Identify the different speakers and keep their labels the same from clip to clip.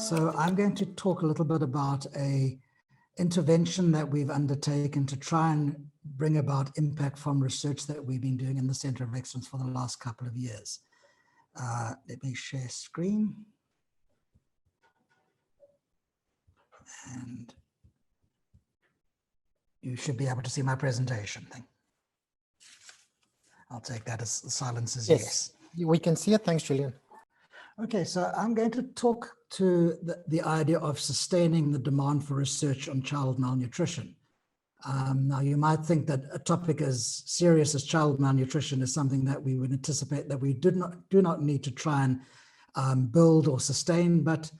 Speaker 1: So I'm going to talk a little bit about a intervention that we've undertaken to try and bring about impact from research that we've been doing in the Centre of Excellence for the last couple of years. Let me share screen. And you should be able to see my presentation thing. I'll take that as silence as yes.
Speaker 2: We can see it. Thanks, Julian.
Speaker 1: Okay, so I'm going to talk to the idea of sustaining the demand for research on child malnutrition. Now, you might think that a topic as serious as child malnutrition is something that we would anticipate that we do not need to try and build or sustain, but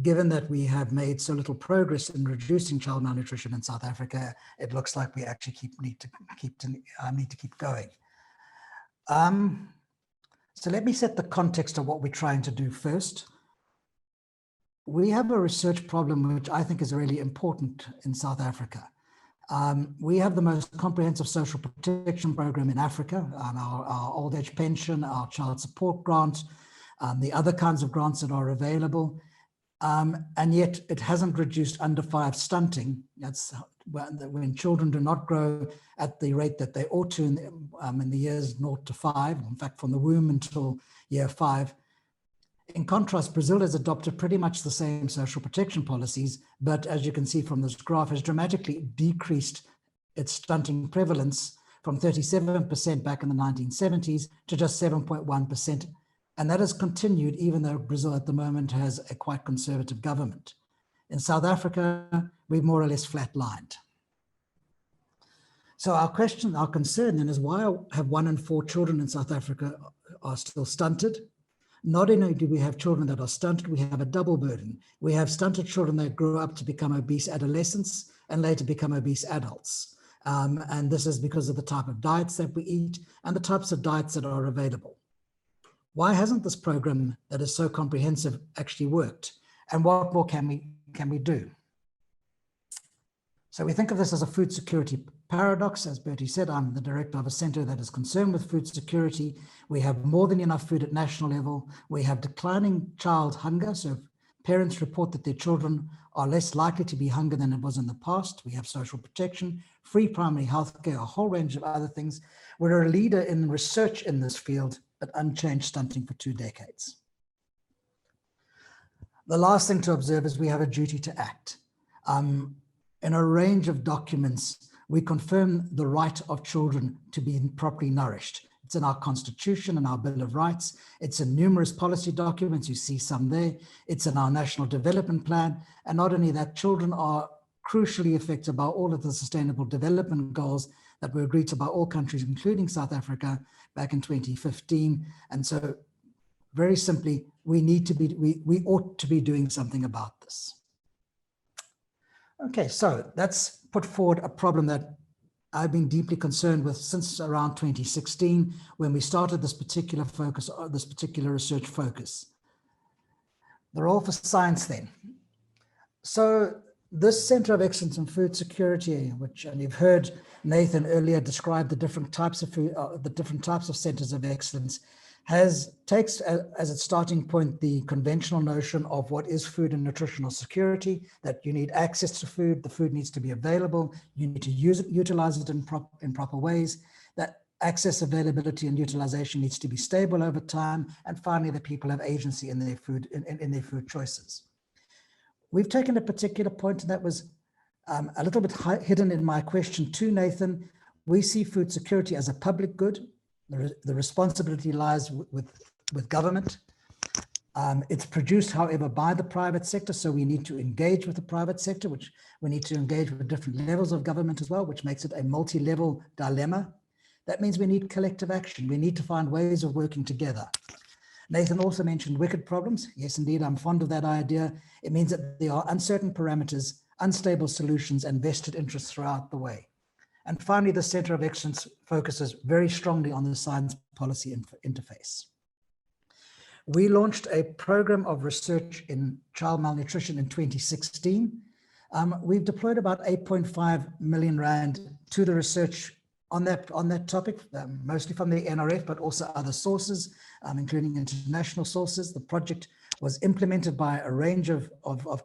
Speaker 1: given that we have made so little progress in reducing child malnutrition in South Africa, it looks like we actually need to keep going. So let me set the context of what we're trying to do first. We have a research problem which I think is really important in South Africa. We have the most comprehensive social protection program in Africa, our old age pension, our child support grant, the other kinds of grants that are available. And yet it hasn't reduced under 5 stunting. That's when children do not grow at the rate that they ought to in the years 0 to 5, in fact, from the womb until year 5. In contrast, Brazil has adopted pretty much the same social protection policies, but as you can see from this graph, has dramatically decreased its stunting prevalence from 37% back in the 1970s to just 7.1%. And that has continued even though Brazil at the moment has a quite conservative government. In South Africa, we've more or less flatlined. So our concern then is why have 1 in 4 children in South Africa are still stunted? Not only do we have children that are stunted, we have a double burden. We have stunted children that grow up to become obese adolescents and later become obese adults. And this is because of the type of diets that we eat and the types of diets that are available. Why hasn't this program that is so comprehensive actually worked? And what more can we do? So we think of this as a food security paradox. As Bertie said, I'm the director of a centre that is concerned with food security. We have more than enough food at national level. We have declining child hunger. So if parents report that their children are less likely to be hungry than it was in the past. We have social protection, free primary healthcare, a whole range of other things. We're a leader in research in this field, but unchanged stunting for 2 decades. The last thing to observe is we have a duty to act. In a range of documents, we confirm the right of children to be properly nourished. It's in our Constitution and our Bill of Rights. It's in numerous policy documents. You see some there. It's in our National Development Plan. And not only that, children are crucially affected by all of the Sustainable Development Goals that were agreed to by all countries, including South Africa, back in 2015. And so very simply, we ought to be doing something about this. Okay, so that's put forward a problem that I've been deeply concerned with since around 2016, when we started this particular focus, this particular research focus. The role for science then. So this Centre of Excellence in Food Security, which, and you've heard Nathan earlier describe the different types of food, the different types of centres of excellence, takes as its starting point the conventional notion of what is food and nutritional security, that you need access to food, the food needs to be available, you need to utilize it in proper ways, that access, availability, and utilization needs to be stable over time, and finally, that people have agency in their food, in their food choices. We've taken a particular point, and that was a little bit hidden in my question to Nathan. We see food security as a public good. The responsibility lies with government. It's produced, however, by the private sector, so we need to engage with the private sector, which we need to engage with different levels of government as well, which makes it a multi-level dilemma. That means we need collective action. We need to find ways of working together. Nathan also mentioned wicked problems. Yes, indeed, I'm fond of that idea. It means that there are uncertain parameters, unstable solutions, and vested interests throughout the way. And finally, the Centre of Excellence focuses very strongly on the science policy interface. We launched a program of research in child malnutrition in 2016. We've deployed about 8.5 million rand to the research on that topic, mostly from the NRF, but also other sources, including international sources. The project was implemented by a range of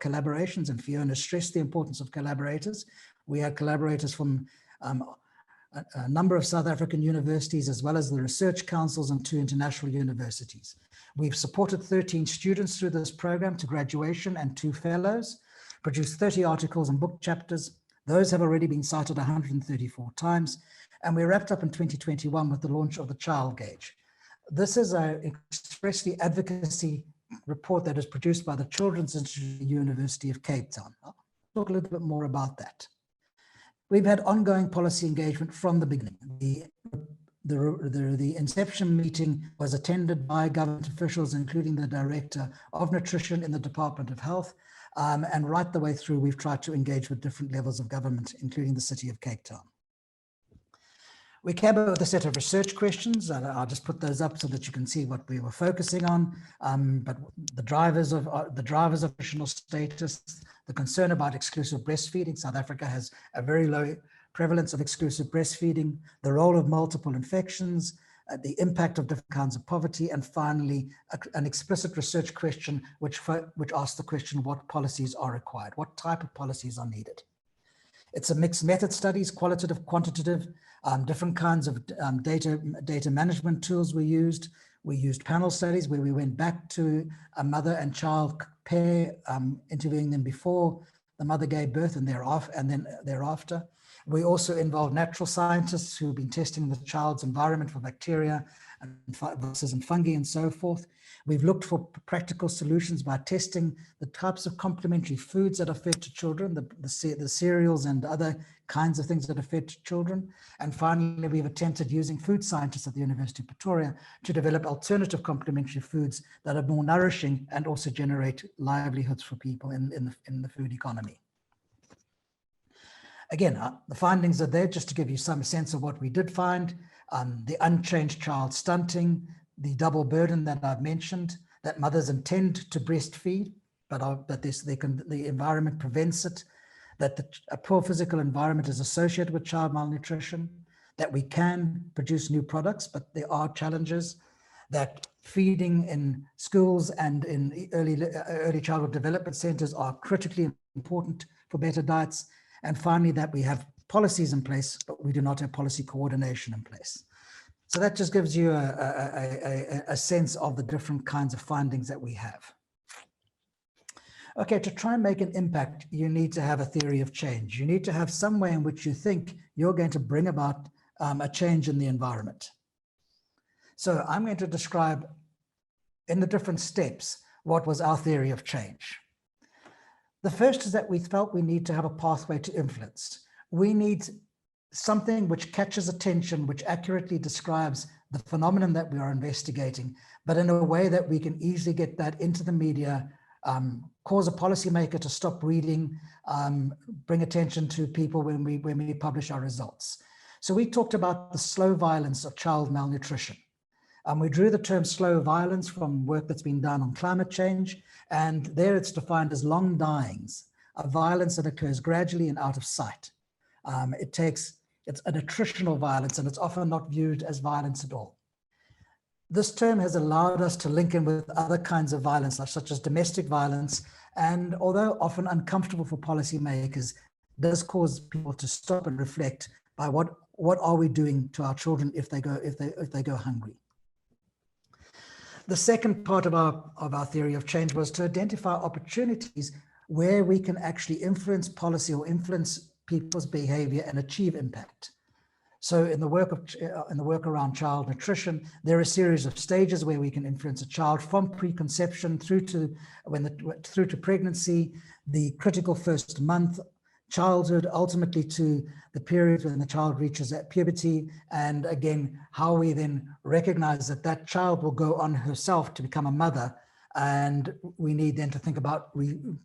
Speaker 1: collaborations, and Fiona stressed the importance of collaborators. We had collaborators from a number of South African universities, as well as the research councils and 2 international universities. We've supported 13 students through this program to graduation and 2 fellows, produced 30 articles and book chapters. Those have already been cited 134 times. And we wrapped up in 2021 with the launch of the Child Gauge. This is an expressly advocacy report that is produced by the Children's Institute at the University of Cape Town. I'll talk a little bit more about that. We've had ongoing policy engagement from the beginning. The inception meeting was attended by government officials, including the Director of Nutrition in the Department of Health. And right the way through, we've tried to engage with different levels of government, including the City of Cape Town. We came up with a set of research questions, and I'll just put those up so that you can see what we were focusing on. But the drivers of nutritional status, the concern about exclusive breastfeeding. South Africa has a very low prevalence of exclusive breastfeeding, the role of multiple infections, the impact of different kinds of poverty, and finally, an explicit research question which asks the question, what policies are required? What type of policies are needed? It's a mixed method studies, qualitative, quantitative, different kinds of data management tools we used. We used panel studies where we went back to a mother and child pair, interviewing them before the mother gave birth and then thereafter. We also involved natural scientists who've been testing the child's environment for bacteria and viruses and fungi and so forth. We've looked for practical solutions by testing the types of complementary foods that are fed to children, the cereals and other kinds of things that are fed to children. And finally, we've attempted using food scientists at the University of Pretoria to develop alternative complementary foods that are more nourishing and also generate livelihoods for people in the food economy. Again, the findings are there just to give you some sense of what we did find. The unchanged child stunting, the double burden that I've mentioned, that mothers intend to breastfeed, but the environment prevents it, that a poor physical environment is associated with child malnutrition, that we can produce new products, but there are challenges, that feeding in schools and in early childhood development centers are critically important for better diets, and finally, that we have policies in place, but we do not have policy coordination in place. So that just gives you a sense of the different kinds of findings that we have. Okay, to try and make an impact, you need to have a theory of change. You need to have some way in which you think you're going to bring about a change in the environment. So I'm going to describe in the different steps what was our theory of change. The first is that we felt we need to have a pathway to influence. We need something which catches attention, which accurately describes the phenomenon that we are investigating, but in a way that we can easily get that into the media, cause a policymaker to stop reading, bring attention to people when we publish our results. So we talked about the slow violence of child malnutrition. We drew the term slow violence from work that's been done on climate change, and there it's defined as long dyings, a violence that occurs gradually and out of sight. It's an attritional violence, and it's often not viewed as violence at all. This term has allowed us to link in with other kinds of violence, such as domestic violence, and although often uncomfortable for policymakers, does cause people to stop and reflect by what are we doing to our children if they go hungry. The second part of our theory of change was to identify opportunities where we can actually influence policy or influence people's behavior and achieve impact. So in the work around child nutrition, there are a series of stages where we can influence a child from preconception through to pregnancy, the critical first month, childhood, ultimately to the period when the child reaches that puberty, and again, how we then recognize that that child will go on herself to become a mother, and we need then to think about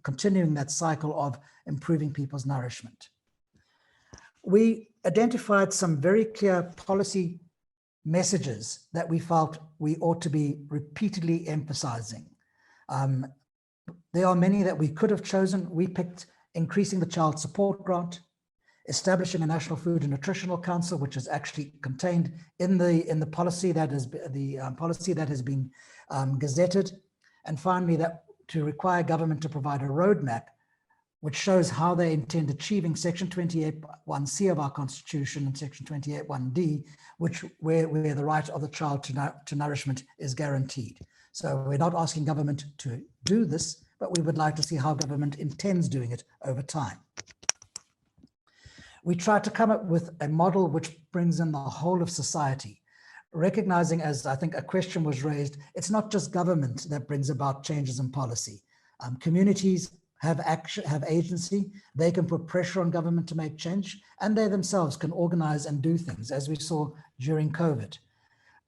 Speaker 1: continuing that cycle of improving people's nourishment. We identified some very clear policy messages that we felt we ought to be repeatedly emphasizing. There are many that we could have chosen. We picked increasing the child support grant, establishing a National Food and Nutritional Council, which is actually contained in the policy that has been gazetted, And finally, that to require government to provide a roadmap which shows how they intend achieving Section 28(1)(c) of our Constitution and Section 28(1)(d), where the right of the child to nourishment is guaranteed. So we're not asking government to do this, but we would like to see how government intends doing it over time. We tried to come up with a model which brings in the whole of society, recognizing, as I think a question was raised, it's not just government that brings about changes in policy. Communities have agency, they can put pressure on government to make change, and they themselves can organize and do things, as we saw during COVID.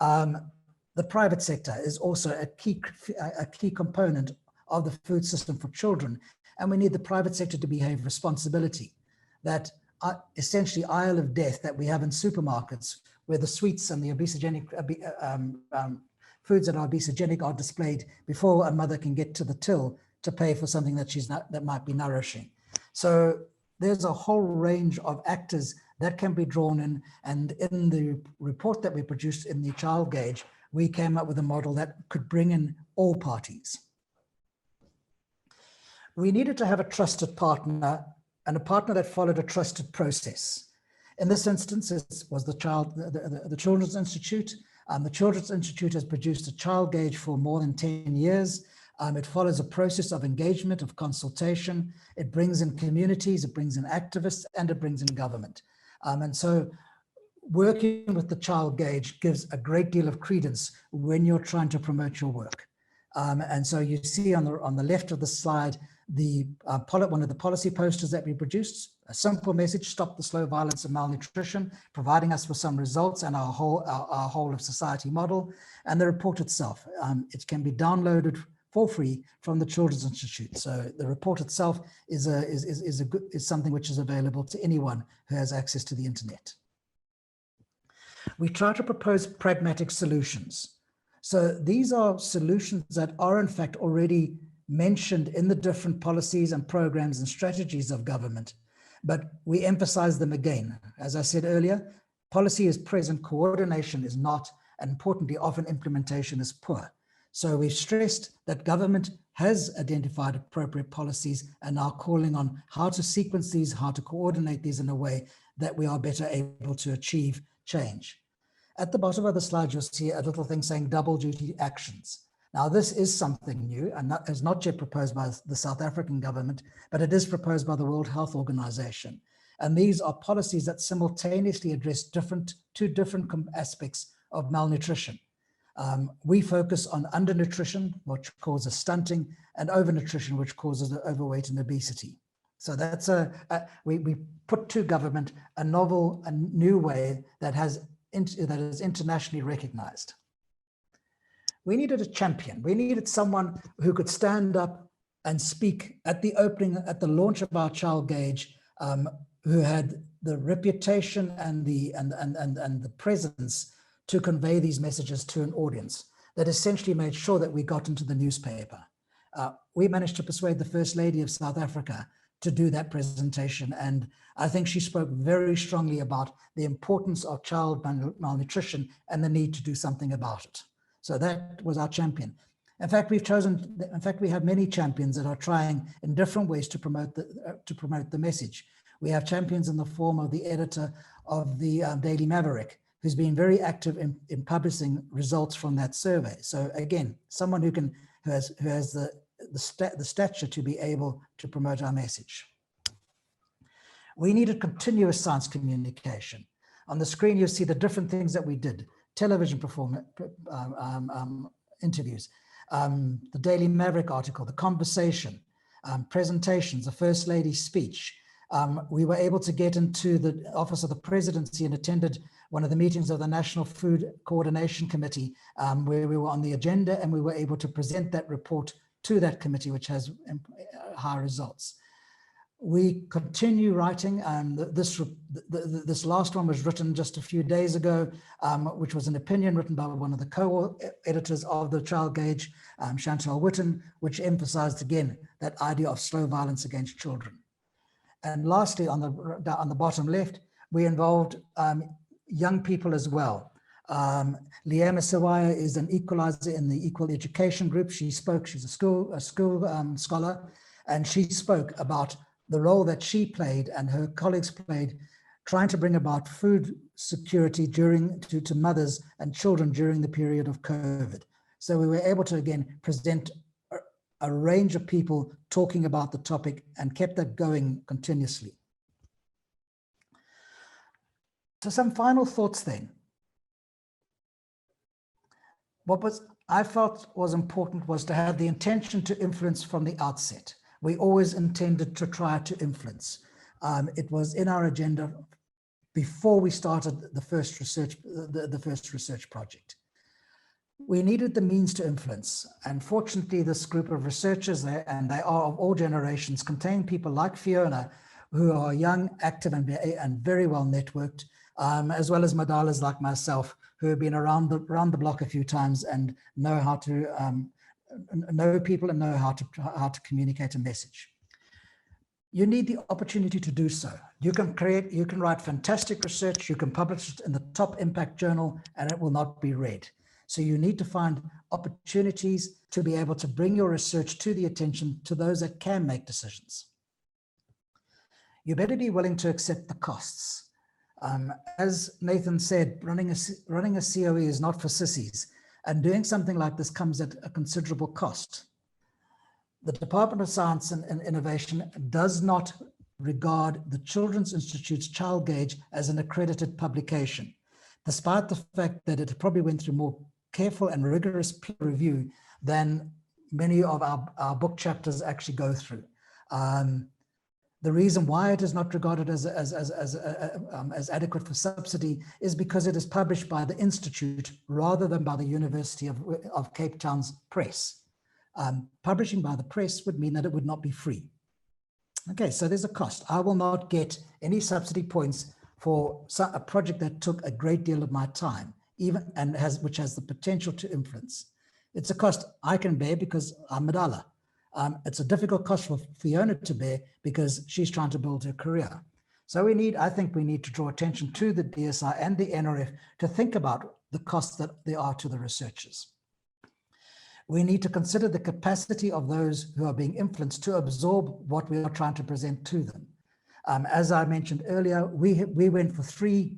Speaker 1: The private sector is also a key component of the food system for children, and we need the private sector to behave responsibility. That essentially aisle of death that we have in supermarkets, where the sweets and the obesogenic foods that are obesogenic are displayed before a mother can get to the till to pay for something that might be nourishing. So there's a whole range of actors that can be drawn in, and in the report that we produced in the child gauge, we came up with a model that could bring in all parties. We needed to have a trusted partner, and a partner that followed a trusted process. In this instance, it was the Children's Institute. The Children's Institute has produced a child gauge for more than 10 years. It follows a process of engagement, of consultation. It brings in communities, it brings in activists, and it brings in government. And so working with the child gauge gives a great deal of credence when you're trying to promote your work. And so you see on the left of the slide, one of the policy posters that we produced, a simple message: stop the slow violence of malnutrition, providing us with some results and our whole of society model. And the report itself, it can be downloaded for free from the Children's Institute. So the report itself is something which is available to anyone who has access to the internet. We try to propose pragmatic solutions. So these are solutions that are in fact already mentioned in the different policies and programs and strategies of government, but we emphasize them again. As I said earlier, policy is present, coordination is not, and importantly, often implementation is poor. So we've stressed that government has identified appropriate policies and are calling on how to sequence these, how to coordinate these in a way that we are better able to achieve change. At the bottom of the slide, you'll see a little thing saying double duty actions. Now, this is something new and is not yet proposed by the South African government, but it is proposed by the World Health Organization. And these are policies that simultaneously address two different aspects of malnutrition. We focus on undernutrition, which causes stunting, and overnutrition, which causes overweight and obesity. So that's we put to government a novel, a new way that is internationally recognized. We needed a champion. We needed someone who could stand up and speak at the opening, at the launch of our child gauge, who had the reputation and the presence to convey these messages to an audience that essentially made sure that we got into the newspaper. We managed to persuade the First Lady of South Africa to do that presentation. And I think she spoke very strongly about the importance of child malnutrition and the need to do something about it. So that was our champion. In fact, we have many champions that are trying in different ways to promote the message. We have champions in the form of the editor of the Daily Maverick, who's been very active in publishing results from that survey. So again, someone who has the stature to be able to promote our message. We needed continuous science communication. On the screen, you'll see the different things that we did: television interviews, the Daily Maverick article, the conversation, presentations, the First Lady's speech. We were able to get into the Office of the Presidency and attended one of the meetings of the National Food Coordination Committee, where we were on the agenda, and we were able to present that report to that committee, which has high results. We continue writing. This last one was written just a few days ago, which was an opinion written by one of the co-editors of the child gauge, Chantal Witten, which emphasized again that idea of slow violence against children. And lastly, on the bottom left, we involved young people as well. Liama Sawaya is an equalizer in the Equal Education Group. She spoke, she's a school scholar, and she spoke about the role that she played and her colleagues played trying to bring about food security to mothers and children during the period of COVID. So we were able to, again, present a range of people talking about the topic and kept that going continuously. So some final thoughts then. What I felt was important was to have the intention to influence from the outset. We always intended to try to influence. It was in our agenda before we started the first research project. We needed the means to influence, and fortunately this group of researchers there, and they are of all generations, contain people like Fiona who are young, active and very well networked, as well as Madalas like myself who have been around the block a few times and know how to know people and know how to communicate a message. You need the opportunity to do so. You can write fantastic research, you can publish it in the top impact journal, and it will not be read. So you need to find opportunities to be able to bring your research to the attention to those that can make decisions. You better be willing to accept the costs. As Nathan said, running a CoE is not for sissies, and doing something like this comes at a considerable cost. The Department of Science and Innovation does not regard the Children's Institute's Child Gauge as an accredited publication, despite the fact that it probably went through more careful and rigorous peer review than many of our book chapters actually go through. The reason why it is not regarded as adequate for subsidy is because it is published by the Institute rather than by the University of Cape Town's press. Publishing by the press would mean that it would not be free. Okay, so there's a cost. I will not get any subsidy points for a project that took a great deal of my time, which has the potential to influence. It's a cost I can bear because I'm Madala. It's a difficult cost for Fiona to bear because she's trying to build her career. So I think we need to draw attention to the DSI and the NRF to think about the costs that there are to the researchers. We need to consider the capacity of those who are being influenced to absorb what we are trying to present to them. As I mentioned earlier, we went for three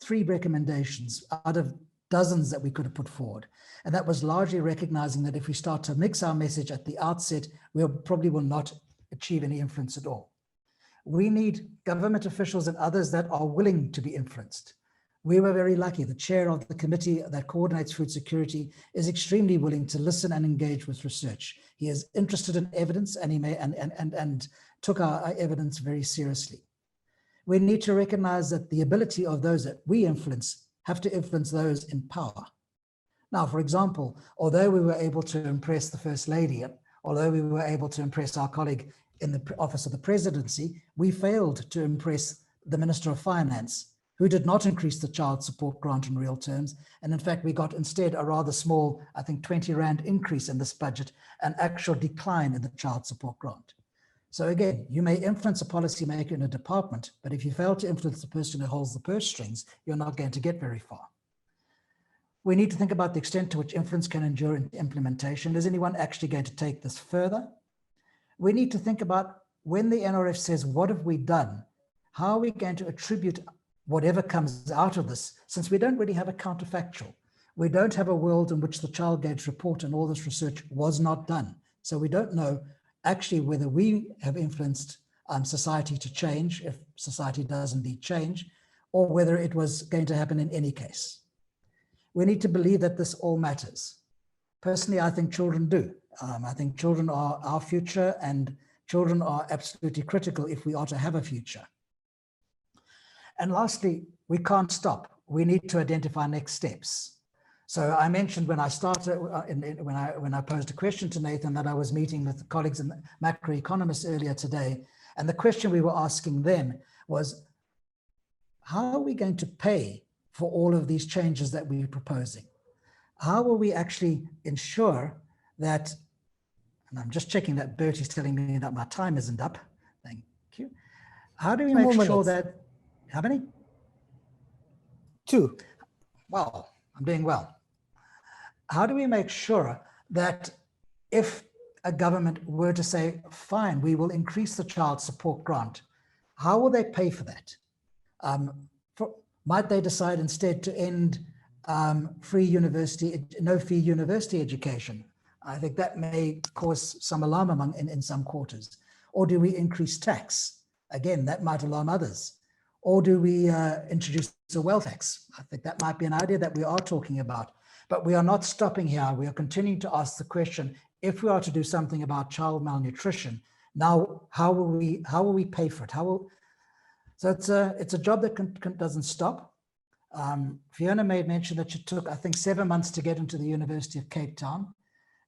Speaker 1: recommendations out of dozens that we could have put forward. And that was largely recognizing that if we start to mix our message at the outset, we probably will not achieve any influence at all. We need government officials and others that are willing to be influenced. We were very lucky. The chair of the committee that coordinates food security is extremely willing to listen and engage with research. He is interested in evidence and he took our evidence very seriously. We need to recognize that the ability of those that we influence have to influence those in power. Now, for example, although we were able to impress the First Lady, although we were able to impress our colleague in the Office of the Presidency, we failed to impress the Minister of Finance, who did not increase the child support grant in real terms. And in fact, we got instead a rather small, I think 20 Rand increase in this budget, an actual decline in the child support grant. So again, you may influence a policymaker in a department, but if you fail to influence the person who holds the purse strings, you're not going to get very far. We need to think about the extent to which influence can endure in implementation. Is anyone actually going to take this further? We need to think about when the NRF says, what have we done? How are we going to attribute whatever comes out of this, since we don't really have a counterfactual. We don't have a world in which the child gauge report and all this research was not done. So we don't know actually whether we have influenced society to change, if society does indeed change, or whether it was going to happen in any case. We need to believe that this all matters. Personally, I think children do. I think children are our future, and children are absolutely critical if we are to have a future. And lastly, we can't stop. We need to identify next steps. So I mentioned when I started, when I posed a question to Nathan, that I was meeting with colleagues and macroeconomists earlier today. And the question we were asking them was, how are we going to pay for all of these changes that we're proposing? How will we actually ensure that, and I'm just checking that Bertie's telling me that my time isn't up. Thank you. How do we make sure that, how many?
Speaker 2: 2.
Speaker 1: Well, I'm doing well. How do we make sure that if a government were to say, fine, we will increase the child support grant, how will they pay for that? Might they decide instead to end no fee university education? I think that may cause some alarm in some quarters. Or do we increase tax? Again, that might alarm others. Or do we introduce a wealth tax? I think that might be an idea that we are talking about. But we are not stopping here. We are continuing to ask the question, if we are to do something about child malnutrition, now how will we pay for it? So it's a job that doesn't stop. Fiona May mentioned that she took, I think, 7 months to get into the University of Cape Town.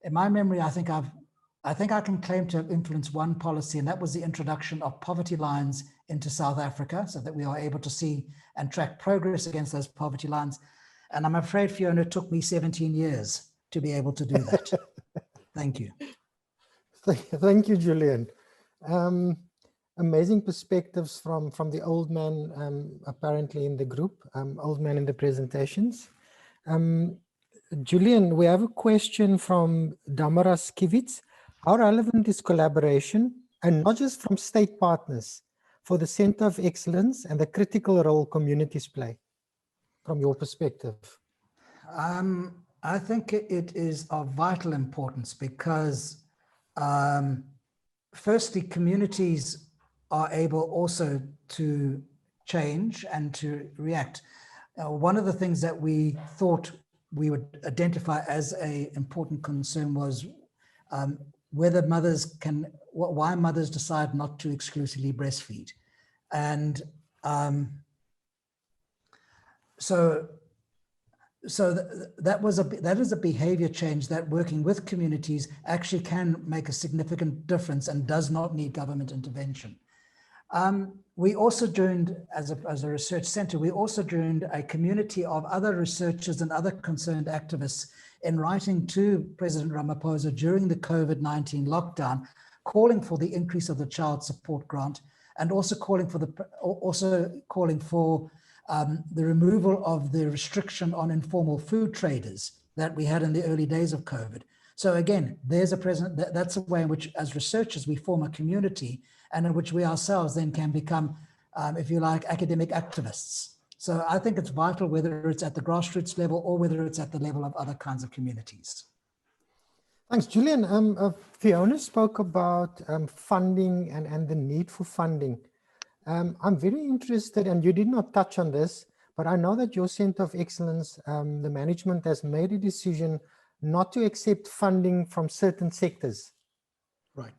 Speaker 1: In my memory, I think I can claim to have influenced one policy, and that was the introduction of poverty lines into South Africa, so that we are able to see and track progress against those poverty lines. And I'm afraid, Fiona, it took me 17 years to be able to do that. Thank you.
Speaker 2: Thank you, Julian. Amazing perspectives from the old man, apparently in the group, old man in the presentations. Julian, we have a question from Damaras Kivitz. How relevant is collaboration, and not just from state partners, for the Centre of Excellence and the critical role communities play, from your perspective?
Speaker 1: I think it is of vital importance because, firstly, communities are able also to change and to react. One of the things that we thought we would identify as an important concern was whether why mothers decide not to exclusively breastfeed. And so that is a behavior change that, working with communities, actually can make a significant difference and does not need government intervention. We also joined, as a research center, we also joined a community of other researchers and other concerned activists in writing to President Ramaphosa during the COVID-19 lockdown, calling for the increase of the child support grant, and also calling for the removal of the restriction on informal food traders that we had in the early days of COVID. So again, there's that's a way in which, as researchers, we form a community, and in which we ourselves then can become, if you like, academic activists. So I think it's vital, whether it's at the grassroots level or whether it's at the level of other kinds of communities.
Speaker 2: Thanks, Julian. Fiona spoke about funding and the need for funding. I'm very interested, and you did not touch on this, but I know that your Centre of Excellence, the management has made a decision not to accept funding from certain sectors.
Speaker 1: Right.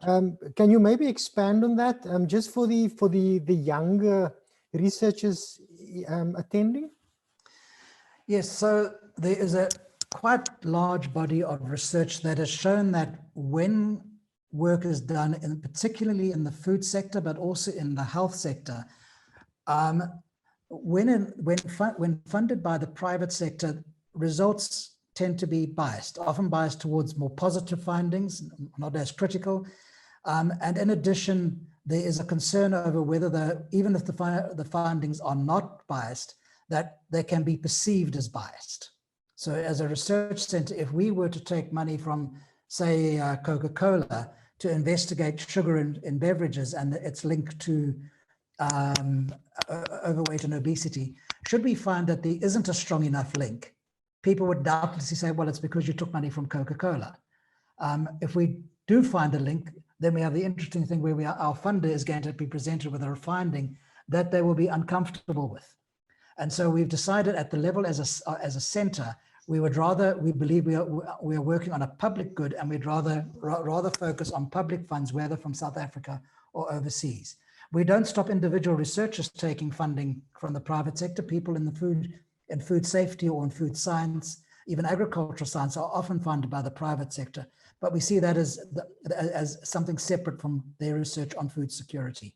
Speaker 2: Can you maybe expand on that, just for the younger researchers attending?
Speaker 1: Yes, so there is a quite large body of research that has shown that when work is done, particularly in the food sector, but also in the health sector, when funded by the private sector, results tend to be biased, often biased towards more positive findings, not as critical. And in addition, there is a concern over whether even if the findings are not biased, that they can be perceived as biased. So as a research center, if we were to take money from, say, Coca-Cola to investigate sugar in beverages and its link to overweight and obesity, should we find that there isn't a strong enough link, people would doubtlessly say, well, it's because you took money from Coca-Cola. If we do find a link, then we have the interesting thing where our funder is going to be presented with a finding that they will be uncomfortable with. And so we've decided at the level as a center, we believe we are working on a public good, and we'd rather focus on public funds, whether from South Africa or overseas. We don't stop individual researchers taking funding from the private sector. People in food safety or in food science, even agricultural science, are often funded by the private sector. But we see that as something separate from their research on food security.